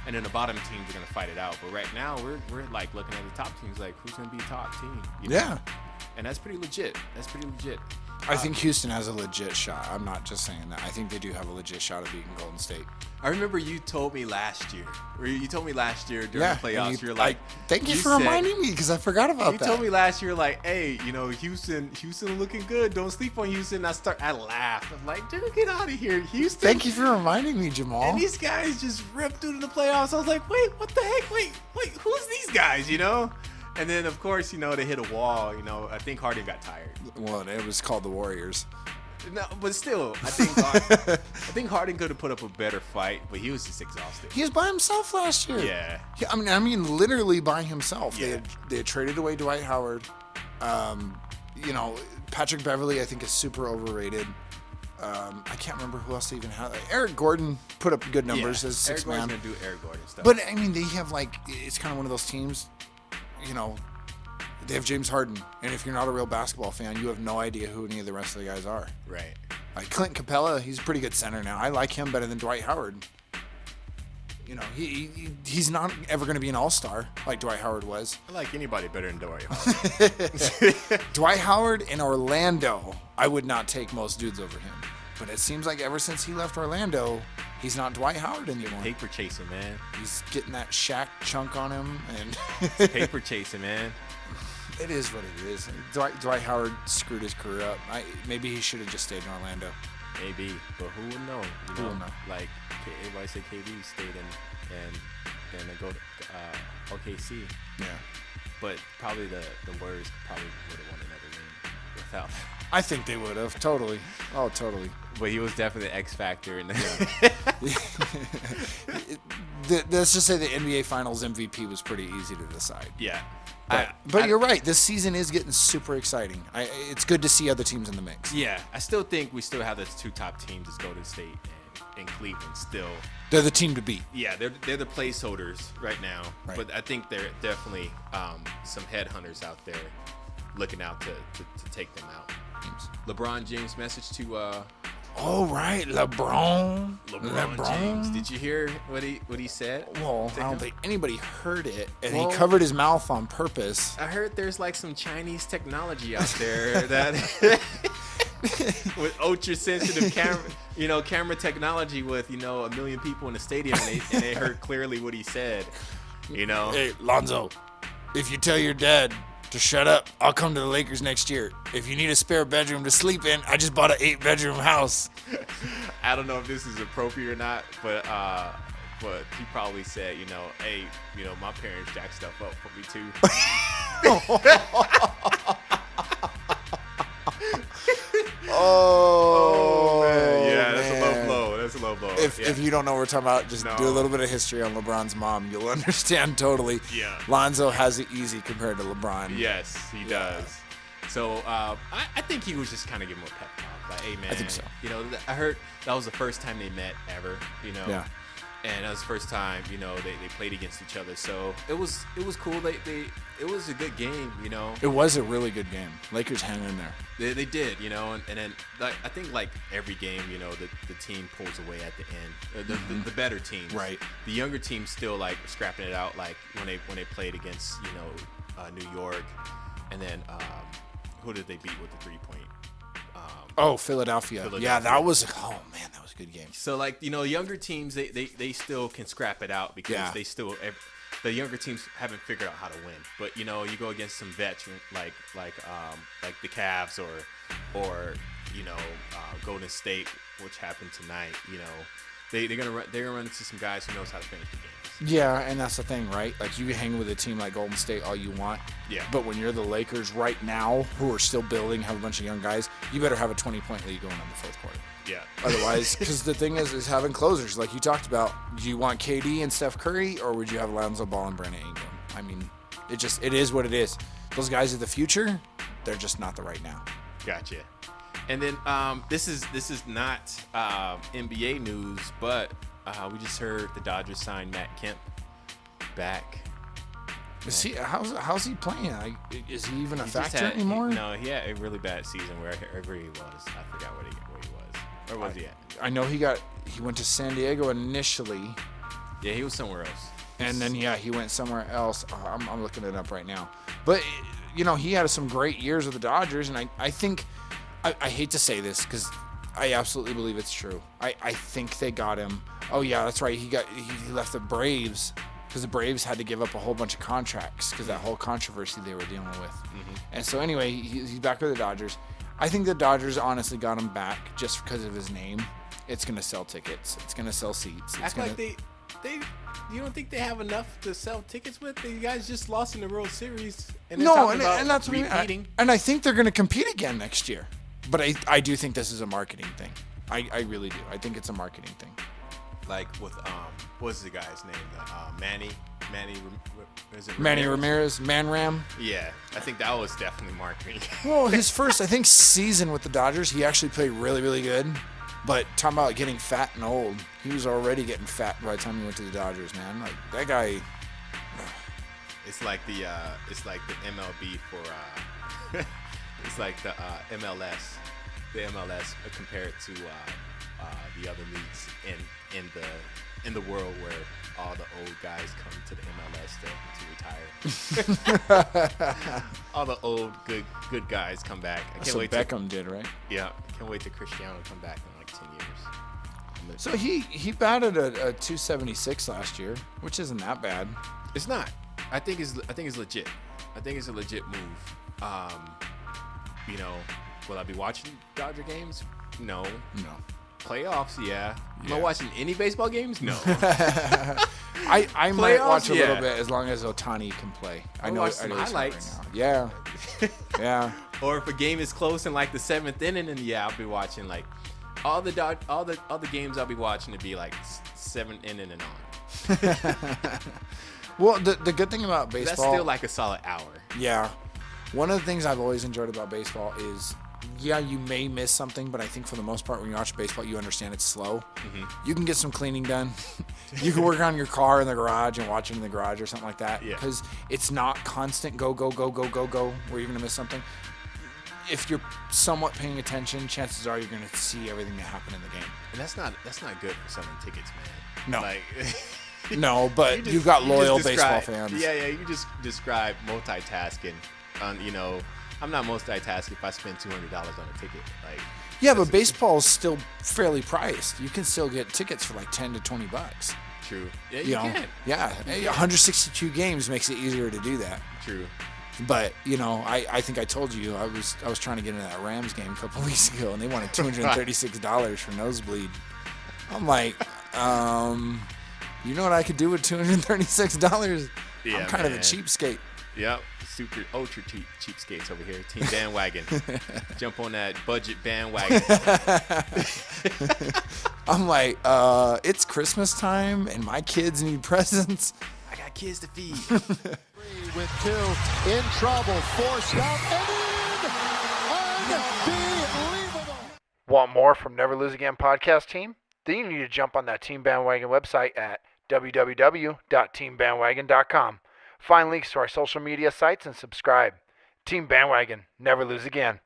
and then the bottom teams are gonna fight it out. But right now we're like looking at the top teams, like who's gonna be top team? Yeah. And that's pretty legit. I think Houston has a legit shot. I'm not just saying that. I think they do have a legit shot of beating Golden State. I remember you told me last year during the playoffs, you're like, thank you for reminding me because I forgot about that. You told me last year, like, hey, Houston looking good. Don't sleep on Houston. I laughed. I'm like, dude, get out of here, Houston. Thank you for reminding me, Jamal. And these guys just ripped through the playoffs. I was like, wait, what the heck? Wait, who's these guys, And then, of course, they hit a wall. I think Harden got tired. Well, it was called the Warriors. No, but still, I think Harden could have put up a better fight, but he was just exhausted. He was by himself last year. Yeah. I mean, literally by himself. Yeah. They had traded away Dwight Howard. Patrick Beverley, I think, is super overrated. I can't remember who else they even had. Eric Gordon put up good numbers as sixth man. Eric Gordon's gonna do Eric Gordon stuff. But I mean, they have it's kind of one of those teams. They have James Harden, and if you're not a real basketball fan, you have no idea who any of the rest of the guys are. Right. Like Clint Capella, he's a pretty good center now. I like him better than Dwight Howard. He's not ever going to be an all-star like Dwight Howard was. I like anybody better than Dwight Howard. Dwight Howard in Orlando, I would not take most dudes over him. But it seems like ever since he left Orlando, he's not Dwight Howard anymore. Paper chasing, man. He's getting that Shaq chunk on him, and paper chasing, man. It is what it is. Dwight Howard screwed his career up. Maybe he should have just stayed in Orlando. Maybe, but who would know? Who would know? Like everybody said, KD stayed in and then they go to OKC. Yeah. But probably the Warriors probably would have won another ring without. I think they would have totally. Oh, totally. But he was definitely the X factor in Let's just say the NBA Finals MVP was pretty easy to decide. Yeah. But you're right. This season is getting super exciting. It's good to see other teams in the mix. Yeah. I still think we still have the two top teams as Golden State and Cleveland still. They're the team to beat. Yeah, they're the placeholders right now. Right. But I think they're definitely some headhunters out there looking out to take them out. LeBron James message to Oh right, LeBron James. Did you hear what he said? Well, I don't think anybody heard it, and he covered his mouth on purpose. I heard there's like some Chinese technology out there that with ultra sensitive camera technology with a million people in the stadium, and they heard clearly what he said. Hey, Lonzo, if you tell your dad to shut up, I'll come to the Lakers next year. If you need a spare bedroom to sleep in, I just bought an 8-bedroom house. I don't know if this is appropriate or not, but but he probably said, hey, my parents jacked stuff up for me too. Oh, man. Yeah, man. that's a low blow. That's a low blow. If you don't know what we're talking about, just do a little bit of history on LeBron's mom. You'll understand totally. Yeah. Lonzo has it easy compared to LeBron. Yes, he does. So I think he was just kind of giving him a pep talk. Like, hey, man. I think so. I heard that was the first time they met ever, Yeah. And that was the first time, they played against each other. So it was cool. It was a good game, It was a really good game. Lakers hang in there. They did, and then I think like every game, the team pulls away at the end. The better teams, Right. The younger teams still like scrapping it out, like when they played against New York, and then who did they beat with the 3-point? Philadelphia. Yeah, that was a good game. So like younger teams they still can scrap it out because they still. The younger teams haven't figured out how to win, but you go against some vets like the Cavs or Golden State, which happened tonight. They're gonna run into some guys who knows how to finish the games. Yeah, and that's the thing, right? Like you can hang with a team like Golden State all you want. Yeah. But when you're the Lakers right now, who are still building, have a bunch of young guys, you better have a 20-point lead going in the fourth quarter. Yeah. Otherwise, because the thing is having closers, like you talked about. Do you want KD and Steph Curry, or would you have Lonzo Ball and Brandon Ingram? I mean, it is what it is. Those guys are the future. They're just not the right now. Gotcha. And then this is not NBA news, but we just heard the Dodgers signed Matt Kemp back. How's he playing? Is he even a factor had, anymore? No, he had a really bad season wherever he was. I forgot where he was. Where was he at? I know he went to San Diego initially. Yeah, he was somewhere else. And then he went somewhere else. I'm looking it up right now. But he had some great years with the Dodgers, and I think I hate to say this because I absolutely believe it's true. I think they got him. Oh yeah, that's right. He left the Braves because the Braves had to give up a whole bunch of contracts because that whole controversy they were dealing with. Mm-hmm. And so anyway, he's back with the Dodgers. I think the Dodgers honestly got him back just because of his name. It's going to sell tickets. It's going to sell seats. You don't think they have enough to sell tickets with? The guys just lost in the World Series. And that's repeating. And I think they're going to compete again next year. But I do think this is a marketing thing. I really do. I think it's a marketing thing. Like with what's the guy's name? Manny Ramirez, Man Ram. Yeah, I think that was definitely marketing. Well, his first season with the Dodgers, he actually played really, really good. But talking about getting fat and old, he was already getting fat by the time he went to the Dodgers, man. Like that guy. It's like the MLB for it's like the MLS. The MLS compared to the other leagues in the world where all the old guys come to the MLS to retire. All the old good guys come back. That's what Beckham did, right? Yeah, can't wait till Cristiano come back in like 10 years. So he batted a 276 last year, which isn't that bad. It's not. I think it's legit. I think it's a legit move. Will I be watching Dodger games? No. Playoffs, yeah. Am I watching any baseball games? No. I might watch a little bit as long as Ohtani can play. I know some highlights. Right now. Yeah. Or if a game is close in like the 7th inning, and I'll be watching like all the games I'll be watching to be like 7th inning and on. Well, the good thing about baseball, that's still like a solid hour. Yeah. One of the things I've always enjoyed about baseball is, you may miss something, but I think for the most part, when you watch baseball, you understand it's slow. Mm-hmm. You can get some cleaning done. You can work on your car in the garage and watch it in the garage or something like that. Because it's not constant go, where you're going to miss something. If you're somewhat paying attention, chances are you're going to see everything that happened in the game. And that's not good for selling tickets, man. No. No, but you've got loyal baseball fans. Yeah, you just describe multitasking. I'm not multitasking if I spend $200 on a ticket. But baseball is still fairly priced. You can still get tickets for like $10 to $20. True. Yeah, you can. Yeah, 162 games makes it easier to do that. True. But I think I told you I was trying to get into that Rams game a couple weeks ago, and they wanted $236 for nosebleed. I'm like, You know what I could do with $236? Yeah, I'm kind of a man. cheapskate. Yep. Super ultra cheapskates over here. Team Bandwagon. Jump on that budget bandwagon. I'm like, it's Christmas time and my kids need presents. I got kids to feed. With 2 in trouble, forced out and in. Unbelievable. Want more from Never Lose Again podcast team? Then you need to jump on that Team Bandwagon website at www.teambandwagon.com. Find links to our social media sites and subscribe. Team Bandwagon, never lose again.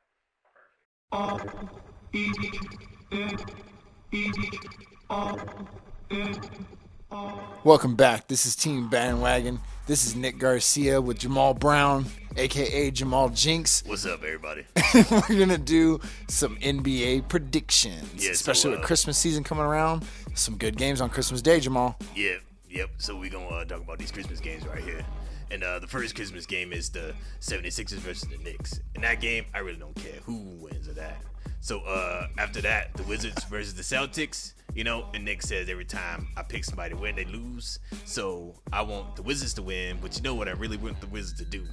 Welcome back. This is Team Bandwagon. This is Nick Garcia with Jamal Brown, a.k.a. Jamal Jinx. What's up, everybody? We're going to do some NBA predictions, Yeah, especially with Christmas season coming around. Some good games on Christmas Day, Jamal. Yep. So we're going to talk about these Christmas games right here. And the first Christmas game is the 76ers versus the Knicks. In that game, I really don't care who wins of that. So after that, the Wizards versus the Celtics. You know, and Nick says every time I pick somebody to win, they lose. So I want the Wizards to win, but you know what I really want the Wizards to do?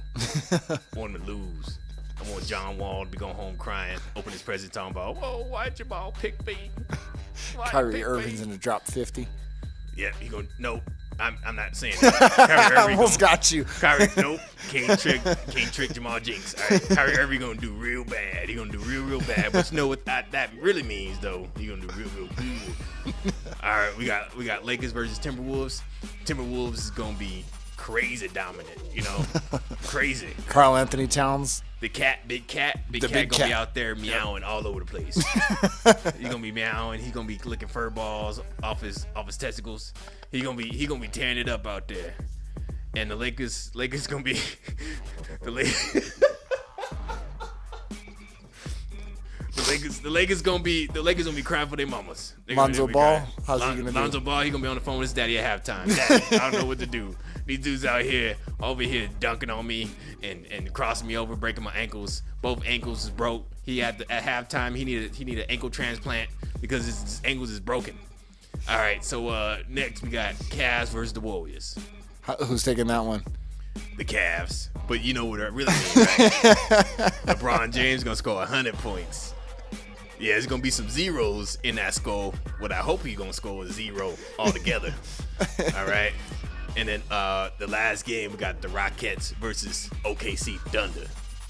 I want them to lose. I want John Wall to be going home crying, open his present talking about, whoa, why'd your ball pick me? Kyrie Irving's going to drop 50. Yeah, he going, nope. I'm not saying that. Kyrie I Irving almost got you. Kyrie, nope. Can't trick Jamal Jinx. All right, Kyrie Irving gonna do real bad. He gonna do real bad. But you know what that really means though? He gonna do real good. All right, we got Lakers versus Timberwolves. Timberwolves is gonna be crazy dominant. You know, crazy. Karl Anthony Towns. Big cat big gonna cat. be out there meowing all over the place. He's gonna be meowing. He's gonna be licking fur balls off his testicles. He gonna be tearing it up out there. And the Lakers gonna be the Lakers gonna be crying for their mamas. Lonzo Ball, how's he gonna do? Lonzo Ball, he gonna be on the phone with his daddy at halftime. Daddy, I don't know what to do. These dudes out here, over here dunking on me and crossing me over, breaking my ankles. Both ankles is broke. He had at halftime he needed an ankle transplant because his ankles is broken. All right, so next we got Cavs versus the Warriors. Who's taking that one? The Cavs, but you know what I really mean, right? LeBron James gonna score 100 points. Yeah, there's gonna be some zeros in that score. What I hope he's gonna score is 0 altogether. All right, and then the last game we got the Rockets versus OKC Thunder.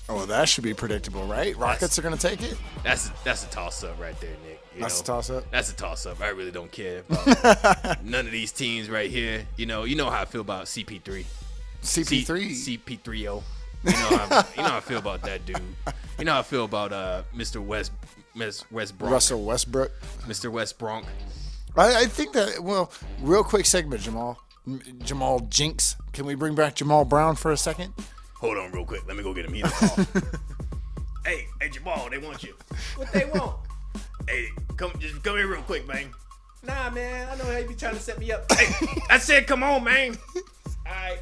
Oh, that should be predictable, right? Rockets are going to take it? That's a toss-up right there, Nick. That's a toss-up? That's a toss-up. I really don't care about none of these teams right here. You know how I feel about CP3. CP3? CP3O. You know how I feel about that dude. You know how I feel about Mr. Westbrook. Russell Westbrook. Mr. Westbrook. I think that, well, real quick segment, Jamal. Jamal Jinx. Can we bring back Jamal Brown for a second? Hold on real quick. Let me go get him. He's call. Hey, Jamal, they want you. What they want? Hey, come here real quick, man. Nah, man, I know how you be trying to set me up. Hey, I said come on, man. All right.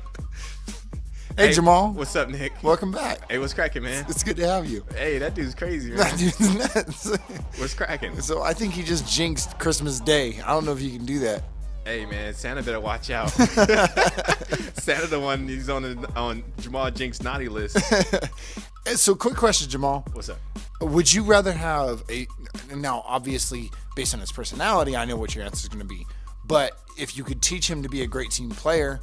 Hey, Jamal. What's up, Nick? Welcome back. Hey, what's cracking, man? It's good to have you. Hey, that dude's crazy, man. That dude's nuts. What's cracking? So I think he just jinxed Christmas Day. I don't know if you can do that. Hey, man, Santa better watch out. Santa the one, he's on Jamal Jinx's naughty list. So quick question, Jamal. What's up? Would you rather have now obviously based on his personality, I know what your answer is going to be, but if you could teach him to be a great team player,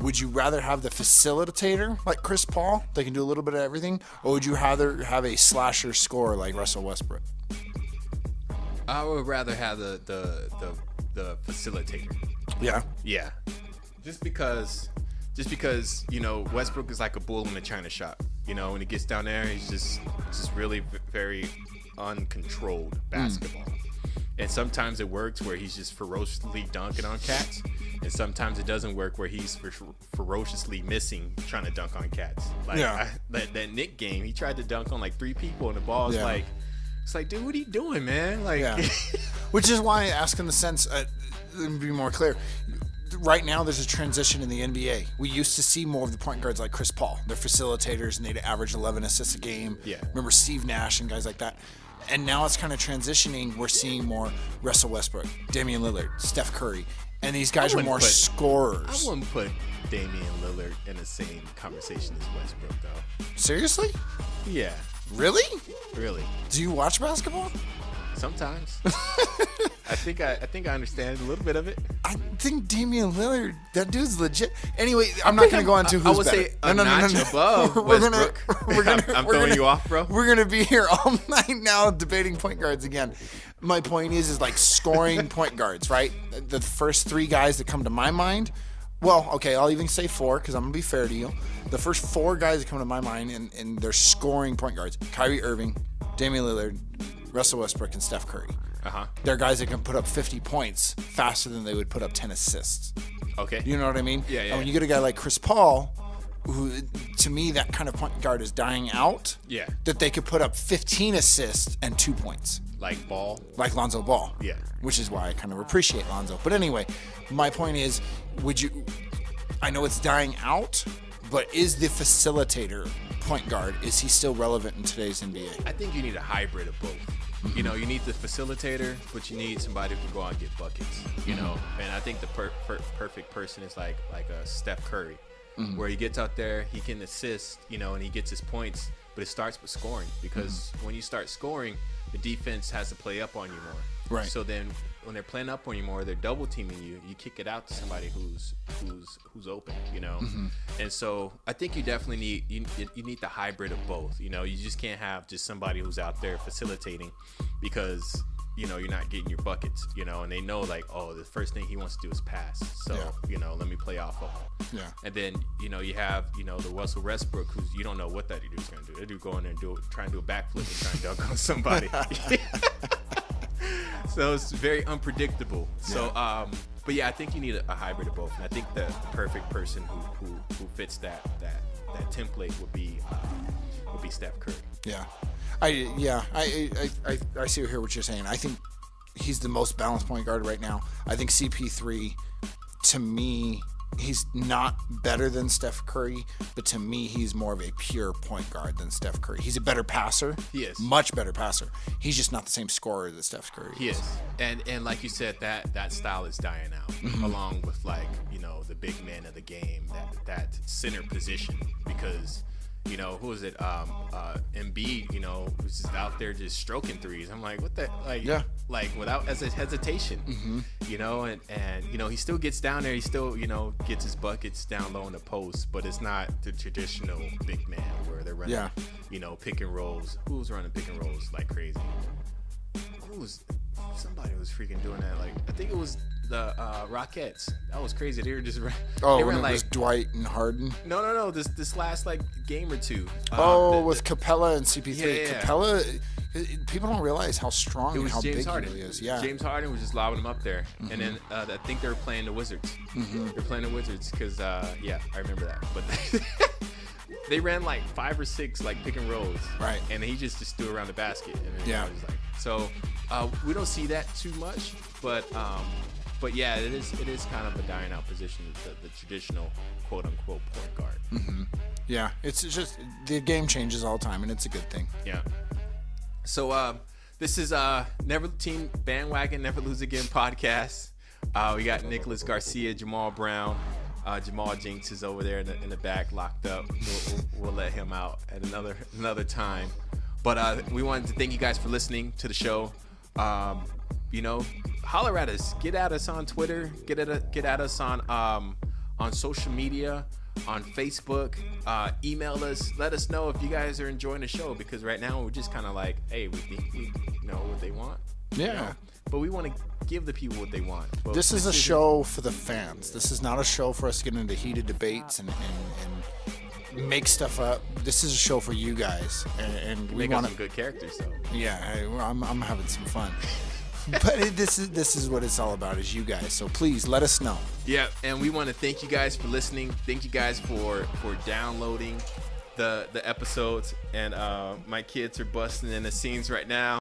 would you rather have the facilitator like Chris Paul that can do a little bit of everything, or would you rather have a slasher scorer like Russell Westbrook? I would rather have the facilitator. Yeah. Yeah. Just because you know Westbrook is like a bull in a china shop. You know, when he gets down there, he's just really very uncontrolled basketball. And sometimes it works where he's just ferociously dunking on cats, and sometimes it doesn't work where he's ferociously missing trying to dunk on cats. Like that Nick game, he tried to dunk on like 3 people, and the ball is like, it's like, dude, what are you doing, man? Like, which is why I ask in the sense, let me be more clear. Right now, there's a transition in the NBA. We used to see more of the point guards like Chris Paul. They're facilitators, and they'd average 11 assists a game. Yeah. Remember Steve Nash and guys like that. And now it's kind of transitioning. We're seeing more Russell Westbrook, Damian Lillard, Steph Curry. and these guys are wouldn't more put- scorers. I wouldn't put Damian Lillard in the same conversation as Westbrook, though. Seriously? Yeah, Really? really. Do you watch basketball? Sometimes. I think I understand a little bit of it. I think Damian Lillard, that dude's legit. Anyway, I'm not going to go into who's I would better. say a notch above Westbrook. I'm throwing you off, bro. We're gonna be here all night now debating point guards again. My point is like scoring point guards, right? The first 3 guys that come to my mind. Well, okay, I'll even say 4 because I'm gonna be fair to you. The first 4 guys that come to my mind and they're scoring point guards: Kyrie Irving, Damian Lillard, Russell Westbrook, and Steph Curry. They're guys that can put up 50 points faster than they would put up 10 assists. Okay. You know what I mean? Yeah. And when you get a guy like Chris Paul, who to me that kind of point guard is dying out. Yeah. That they could put up 15 assists and 2 points. Like Ball. Like Lonzo Ball. Yeah. Which is why I kind of appreciate Lonzo. But anyway, my point is, I know it's dying out, but is the facilitator point guard, is he still relevant in today's NBA? I think you need a hybrid of both. You know, you need the facilitator, but you need somebody who can go out and get buckets. You know, and I think the perfect person is like a Steph Curry, where he gets out there, he can assist, you know, and he gets his points. But it starts with scoring, because when you start scoring, the defense has to play up on you more. Right. So then when they're playing up on you more, they're double teaming you. You kick it out to somebody who's open, you know. And so I think you definitely need you need the hybrid of both. You know, you just can't have just somebody who's out there facilitating, because you know you're not getting your buckets. You know, and they know like, oh, the first thing he wants to do is pass. So you know, let me play off of him. Yeah. And then you know you have the Russell Westbrook, who's you don't know what that dude's gonna do. That dude go in there and try and do a backflip and try and dunk on somebody. So it's very unpredictable. So, but yeah, I think you need a hybrid of both. And I think the perfect person who fits that template would be Steph Curry. Yeah. I see here what you're saying. I think he's the most balanced point guard right now. I think CP3, to me, he's not better than Steph Curry, but to me, he's more of a pure point guard than Steph Curry. He's a better passer. He is. Much better passer. He's just not the same scorer that Steph Curry is. He is. And like you said, that style is dying out, along with like, you know, the big man of the game, that center position, because you know, who is it? Embiid, you know, who's just out there just stroking threes. I'm like, what the, like without hesitation, you know, and you know, he still gets down there. He still, you know, gets his buckets down low in the post, but it's not the traditional big man where they're running, you know, pick and rolls. Who's running pick and rolls like crazy? Somebody was freaking doing that. Like, I think it was the Rockettes. That was crazy. They were just they when ran it like was Dwight and Harden. No. This last like game or two. With Capella and CP3. Yeah. Capella, people don't realize how strong It and was how James big Harden. he really is. Yeah. James Harden was just lobbing him up there, and then I think they were playing the Wizards. They're playing the Wizards because I remember that. But they ran like 5 or 6 like pick and rolls, Right. And he just threw around the basket, and then I was like, so we don't see that too much, but yeah, it is kind of a dying out position, the traditional quote unquote point guard. Yeah, it's just the game changes all the time, and it's a good thing. Yeah. So this is Team Bandwagon Never Lose Again podcast. We got Nicholas Garcia, Jamal Brown. Jamal Jinx is over there in the back, locked up. We'll let him out at another time. But we wanted to thank you guys for listening to the show. You know, holler at us. Get at us on Twitter. Get at us on social media, on Facebook. Email us. Let us know if you guys are enjoying the show, because right now we're just kind of like, hey, we think we know what they want. Yeah. You know? But we want to give the people what they want. But This is a show for the fans. This is not a show for us to get into heated debates and make stuff up. This is a show for you guys, and we make up want some good characters though. Yeah, I'm having some fun. But this is what it's all about, is you guys. So please let us know. Yeah, and we want to thank you guys for listening. Thank you guys for downloading the episodes. And my kids are busting in the scenes right now.